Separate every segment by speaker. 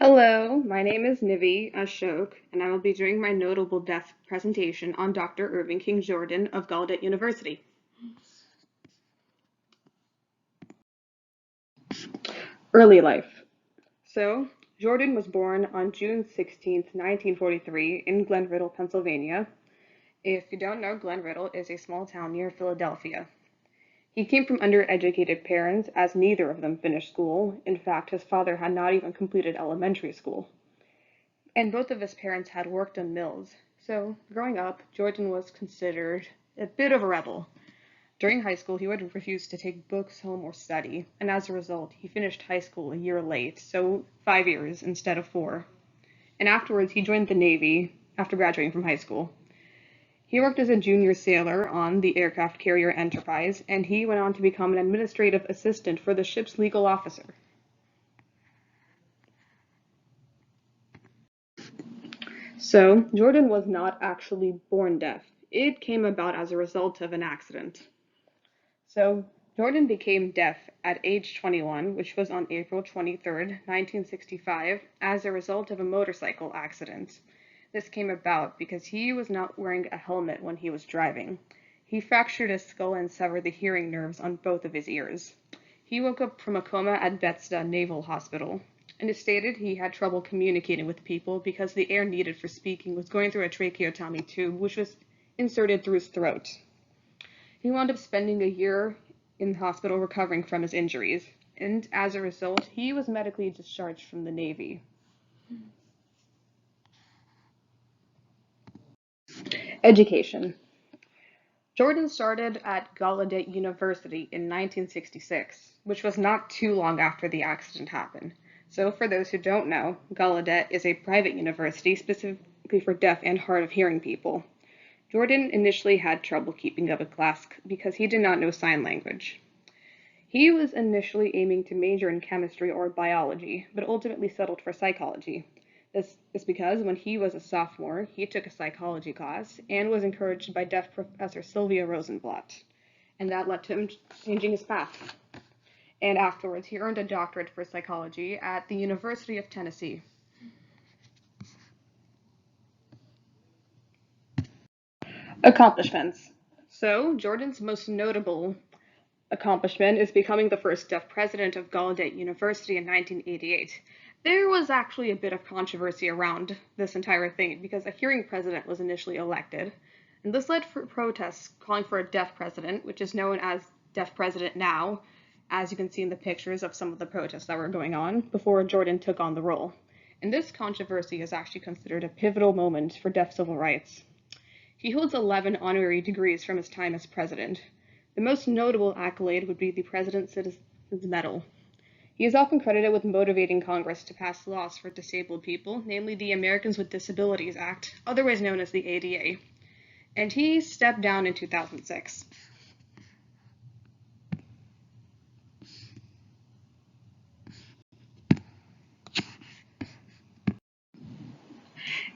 Speaker 1: Hello, my name is Nivi Ashok, and I will be doing my notable death presentation on Dr. Irving King Jordan of Gallaudet University. Early life. Jordan was born on June 16th, 1943, in Glen Riddle, Pennsylvania. If you don't know, Glen Riddle is a small town near Philadelphia. He came from undereducated parents, as neither of them finished school. In fact, his father had not even completed elementary school. And both of his parents had worked in mills. So, growing up, Jordan was considered a bit of a rebel. During high school, he would refuse to take books home or study, and as a result, he finished high school a year late, so 5 years instead of four. And afterwards, he joined the Navy after graduating from high school. He worked as a junior sailor on the aircraft carrier Enterprise, and he went on to become an administrative assistant for the ship's legal officer. So, Jordan was not actually born deaf. It came about as a result of an accident. So, Jordan became deaf at age 21, which was on April 23rd, 1965, as a result of a motorcycle accident. This came about because he was not wearing a helmet when he was driving. He fractured his skull and severed the hearing nerves on both of his ears. He woke up from a coma at Bethesda Naval Hospital, and it stated he had trouble communicating with people because the air needed for speaking was going through a tracheotomy tube, which was inserted through his throat. He wound up spending a year in the hospital recovering from his injuries, and as a result, he was medically discharged from the Navy. Education. Jordan started at Gallaudet University in 1966, which was not too long after the accident happened. So, for those who don't know, Gallaudet is a private university specifically for deaf and hard of hearing people. Jordan initially had trouble keeping up with class because he did not know sign language. He was initially aiming to major in chemistry or biology, but ultimately settled for psychology. This is because when he was a sophomore, he took a psychology class and was encouraged by deaf professor Sylvia Rosenblatt, and that led to him changing his path. And afterwards, he earned a doctorate for psychology at the University of Tennessee. Accomplishments. So, Jordan's most notable accomplishment is becoming the first deaf president of Gallaudet University in 1988. There was actually a bit of controversy around this entire thing because a hearing president was initially elected, and this led to protests calling for a deaf president, which is known as deaf president now, as you can see in the pictures of some of the protests that were going on before Jordan took on the role. And this controversy is actually considered a pivotal moment for deaf civil rights. He holds 11 honorary degrees from his time as president. The most notable accolade would be the President's Citizens Medal. He is often credited with motivating Congress to pass laws for disabled people, namely the Americans with Disabilities Act, otherwise known as the ADA, and he stepped down in 2006.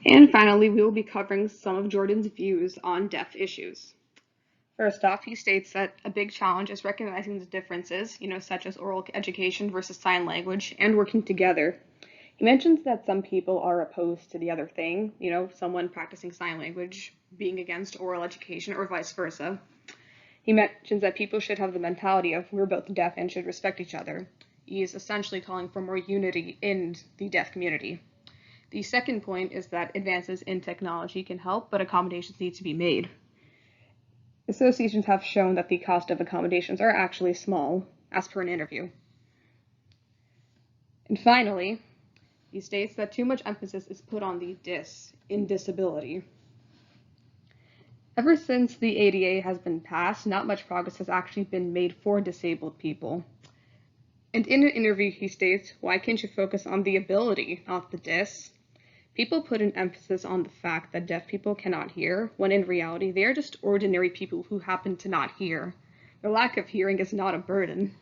Speaker 1: And finally, we will be covering some of Jordan's views on deaf issues. First off, he states that a big challenge is recognizing the differences, such as oral education versus sign language, and working together. He mentions that some people are opposed to the other thing, someone practicing sign language being against oral education or vice versa. He mentions that people should have the mentality of we're both deaf and should respect each other. He is essentially calling for more unity in the deaf community. The second point is that advances in technology can help, but accommodations need to be made. Associations have shown that the cost of accommodations are actually small, as per an interview. And finally, he states that too much emphasis is put on the dis in disability. Ever since the ADA has been passed, not much progress has actually been made for disabled people. And in an interview, he states, why can't you focus on the ability, not the dis? People put an emphasis on the fact that deaf people cannot hear, when in reality, they are just ordinary people who happen to not hear. Their lack of hearing is not a burden.